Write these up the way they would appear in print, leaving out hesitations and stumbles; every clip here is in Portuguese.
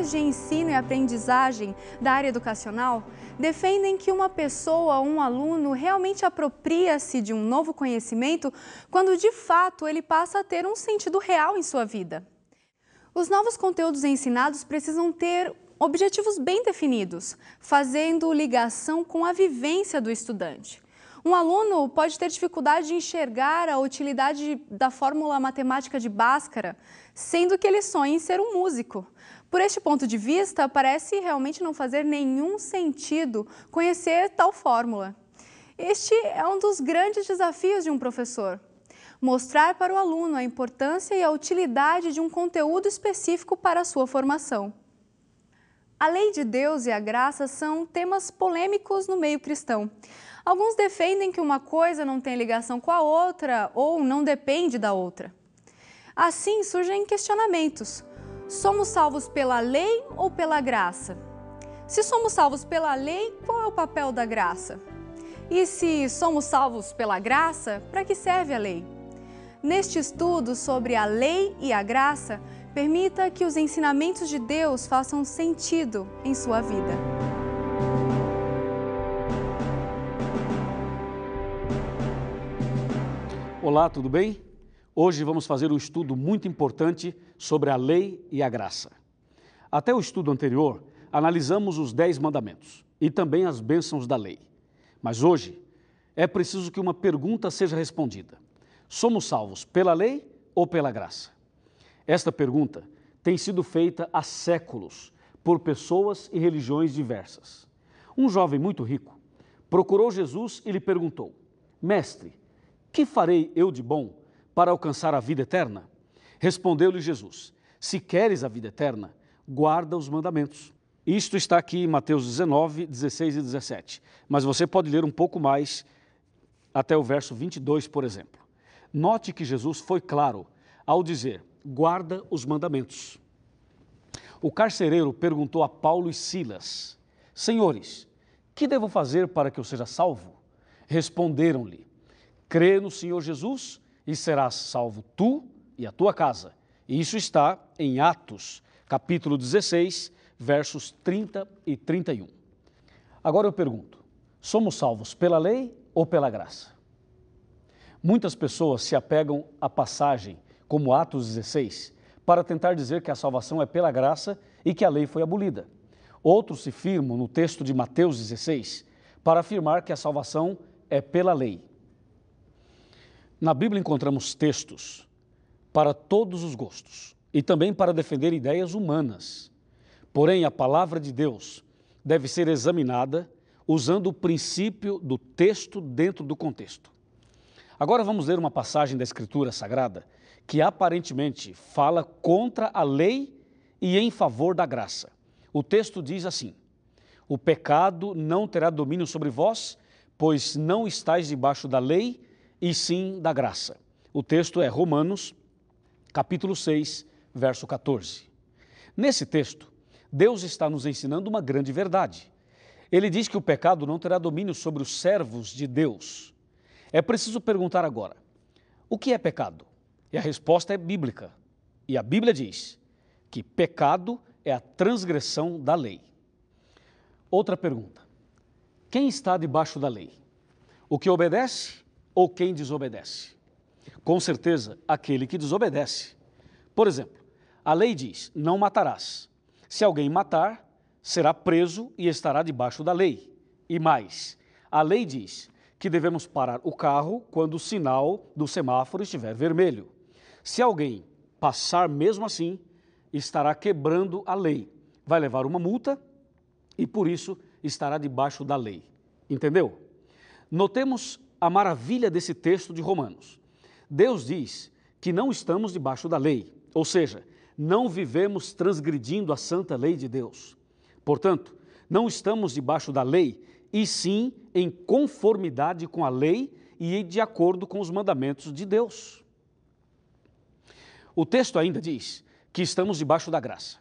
teorias de ensino e aprendizagem da área educacional defendem que uma pessoa ou um aluno realmente apropria-se de um novo conhecimento quando de fato ele passa a ter um sentido real em sua vida. Os novos conteúdos ensinados precisam ter objetivos bem definidos, fazendo ligação com a vivência do estudante. Um aluno pode ter dificuldade de enxergar a utilidade da fórmula matemática de Bhaskara, sendo que ele sonha em ser um músico. Por este ponto de vista, parece realmente não fazer nenhum sentido conhecer tal fórmula. Este é um dos grandes desafios de um professor: mostrar para o aluno a importância e a utilidade de um conteúdo específico para a sua formação. A lei de Deus e a graça são temas polêmicos no meio cristão. Alguns defendem que uma coisa não tem ligação com a outra ou não depende da outra. Assim surgem questionamentos. Somos salvos pela lei ou pela graça? Se somos salvos pela lei, qual é o papel da graça? E se somos salvos pela graça, para que serve a lei? Neste estudo sobre a lei e a graça, permita que os ensinamentos de Deus façam sentido em sua vida. Olá, tudo bem? Hoje vamos fazer um estudo muito importante sobre a lei e a graça. Até o estudo anterior, analisamos os 10 mandamentos e também as bênçãos da lei. Mas hoje é preciso que uma pergunta seja respondida: somos salvos pela lei ou pela graça? Esta pergunta tem sido feita há séculos por pessoas e religiões diversas. Um jovem muito rico procurou Jesus e lhe perguntou: Mestre, que farei eu de bom para alcançar a vida eterna? Respondeu-lhe Jesus: se queres a vida eterna, guarda os mandamentos. Isto está aqui em Mateus 19, 16 e 17, mas você pode ler um pouco mais até o verso 22, por exemplo. Note que Jesus foi claro ao dizer: guarda os mandamentos. O carcereiro perguntou a Paulo e Silas: Senhores, que devo fazer para que eu seja salvo? Responderam-lhe: crê no Senhor Jesus e serás salvo tu e a tua casa. E isso está em Atos, capítulo 16, versos 30 e 31. Agora eu pergunto: somos salvos pela lei ou pela graça? Muitas pessoas se apegam à passagem como Atos 16 para tentar dizer que a salvação é pela graça e que a lei foi abolida. Outros se firmam no texto de Mateus 16 para afirmar que a salvação é pela lei. Na Bíblia encontramos textos para todos os gostos e também para defender ideias humanas. Porém, a palavra de Deus deve ser examinada usando o princípio do texto dentro do contexto. Agora vamos ler uma passagem da Escritura Sagrada que aparentemente fala contra a lei e em favor da graça. O texto diz assim: o pecado não terá domínio sobre vós, pois não estáis debaixo da lei, e sim da graça. O texto é Romanos, capítulo 6, verso 14. Nesse texto, Deus está nos ensinando uma grande verdade. Ele diz que o pecado não terá domínio sobre os servos de Deus. É preciso perguntar agora: o que é pecado? E a resposta é bíblica. E a Bíblia diz que pecado é a transgressão da lei. Outra pergunta: quem está debaixo da lei? O que obedece ou quem desobedece? Com certeza, aquele que desobedece. Por exemplo, a lei diz: não matarás. Se alguém matar, será preso e estará debaixo da lei. E mais, a lei diz que devemos parar o carro quando o sinal do semáforo estiver vermelho. Se alguém passar mesmo assim, estará quebrando a lei. Vai levar uma multa e, por isso, estará debaixo da lei. Entendeu? Notemos a maravilha desse texto de Romanos. Deus diz que não estamos debaixo da lei, ou seja, não vivemos transgredindo a santa lei de Deus. Portanto, não estamos debaixo da lei, e sim em conformidade com a lei e de acordo com os mandamentos de Deus. O texto ainda diz que estamos debaixo da graça.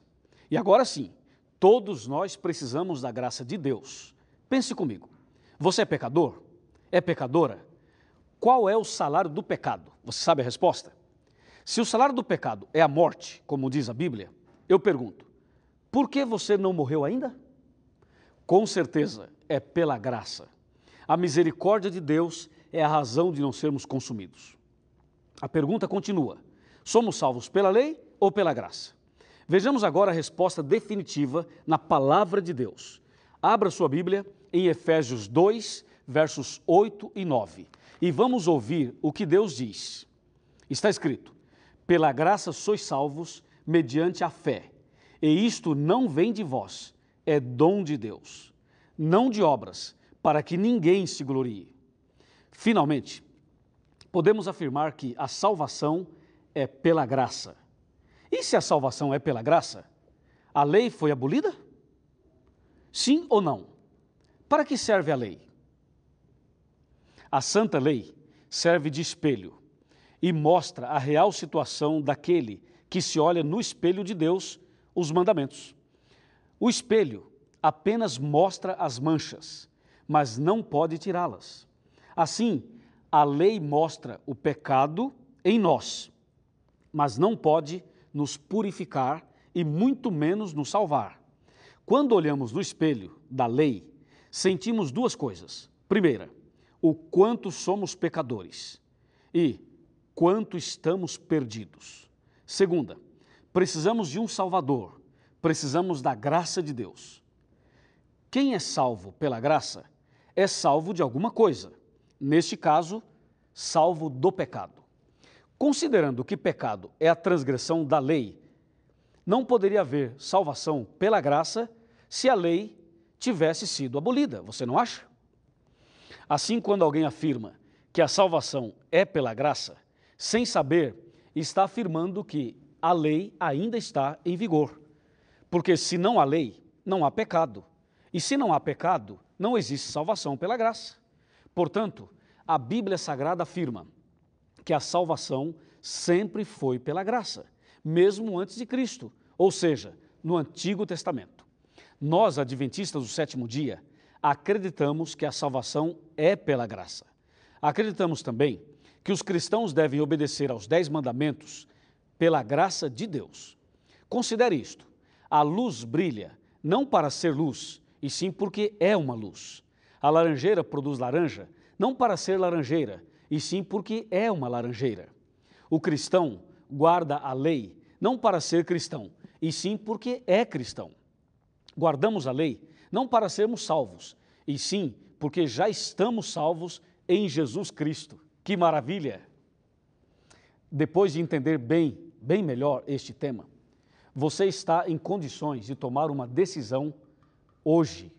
E agora sim, todos nós precisamos da graça de Deus. Pense comigo: você é pecador? É pecadora? Qual é o salário do pecado? Você sabe a resposta? Se o salário do pecado é a morte, como diz a Bíblia, eu pergunto: Por que você não morreu ainda? Com certeza, é pela graça. A misericórdia de Deus é a razão de não sermos consumidos. A pergunta continua: somos salvos pela lei ou pela graça? Vejamos agora a resposta definitiva na palavra de Deus. Abra sua Bíblia em Efésios 2, versos 8 e 9. E vamos ouvir o que Deus diz. Está escrito: pela graça sois salvos mediante a fé. E isto não vem de vós, é dom de Deus, não de obras, para que ninguém se glorie. Finalmente, podemos afirmar que a salvação é pela graça. E se a salvação é pela graça, a lei foi abolida? Sim ou não? Para que serve a lei? A santa lei serve de espelho e mostra a real situação daquele que se olha no espelho de Deus, os mandamentos. O espelho apenas mostra as manchas, mas não pode tirá-las. Assim, a lei mostra o pecado em nós, mas não pode nos purificar e muito menos nos salvar. Quando olhamos no espelho da lei, sentimos duas coisas. Primeira, o quanto somos pecadores e quanto estamos perdidos. Segunda, precisamos de um Salvador, precisamos da graça de Deus. Quem é salvo pela graça é salvo de alguma coisa, neste caso, salvo do pecado. Considerando que pecado é a transgressão da lei, não poderia haver salvação pela graça se a lei tivesse sido abolida, você não acha? Assim, quando alguém afirma que a salvação é pela graça, sem saber, está afirmando que a lei ainda está em vigor. Porque se não há lei, não há pecado. E se não há pecado, não existe salvação pela graça. Portanto, a Bíblia Sagrada afirma que a salvação sempre foi pela graça, mesmo antes de Cristo, ou seja, no Antigo Testamento. Nós, adventistas do sétimo dia, acreditamos que a salvação é pela graça. Acreditamos também que os cristãos devem obedecer aos 10 mandamentos pela graça de Deus. Considere isto: a luz brilha não para ser luz, e sim porque é uma luz. A laranjeira produz laranja não para ser laranjeira, e sim porque é uma laranjeira. O cristão guarda a lei não para ser cristão, e sim porque é cristão. Guardamos a lei não para sermos salvos, e sim porque já estamos salvos em Jesus Cristo. Que maravilha! Depois de entender bem melhor este tema, você está em condições de tomar uma decisão hoje.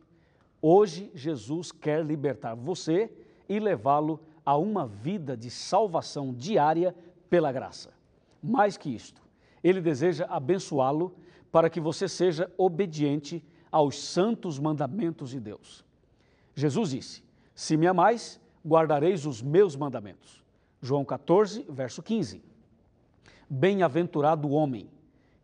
Hoje, Jesus quer libertar você e levá-lo a uma vida de salvação diária pela graça. Mais que isto, Ele deseja abençoá-lo para que você seja obediente aos santos mandamentos de Deus. Jesus disse: se me amais, guardareis os meus mandamentos. João 14, verso 15. Bem-aventurado o homem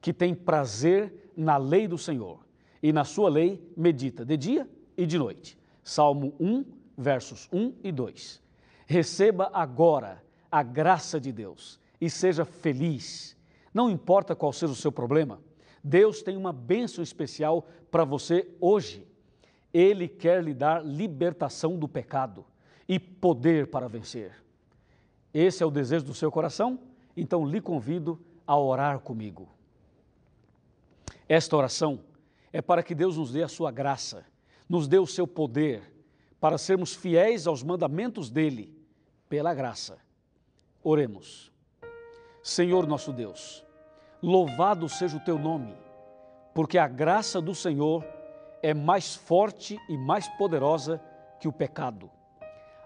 que tem prazer na lei do Senhor, e na sua lei medita de dia e de noite. Salmo 1, versos 1 e 2. Receba agora a graça de Deus e seja feliz. Não importa qual seja o seu problema, Deus tem uma bênção especial para você hoje. Ele quer lhe dar libertação do pecado e poder para vencer. Esse é o desejo do seu coração? Então lhe convido a orar comigo. Esta oração é para que Deus nos dê a sua graça, nos dê o seu poder, para sermos fiéis aos mandamentos dele, pela graça. Oremos. Senhor nosso Deus, louvado seja o teu nome, porque a graça do Senhor é mais forte e mais poderosa que o pecado.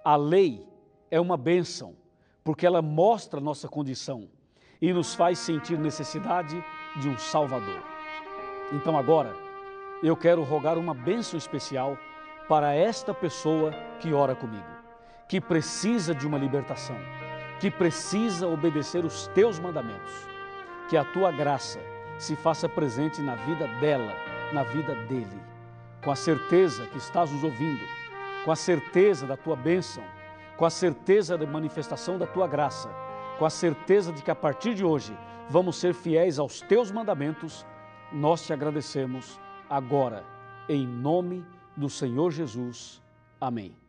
A lei é uma bênção, porque ela mostra nossa condição e nos faz sentir necessidade de um Salvador. Então agora, eu quero rogar uma bênção especial para esta pessoa que ora comigo, que precisa de uma libertação, que precisa obedecer os teus mandamentos. Que a tua graça se faça presente na vida dela, na vida dele, com a certeza que estás nos ouvindo, com a certeza da tua bênção, com a certeza da manifestação da tua graça, com a certeza de que a partir de hoje vamos ser fiéis aos teus mandamentos, nós te agradecemos agora, em nome do Senhor Jesus. Amém.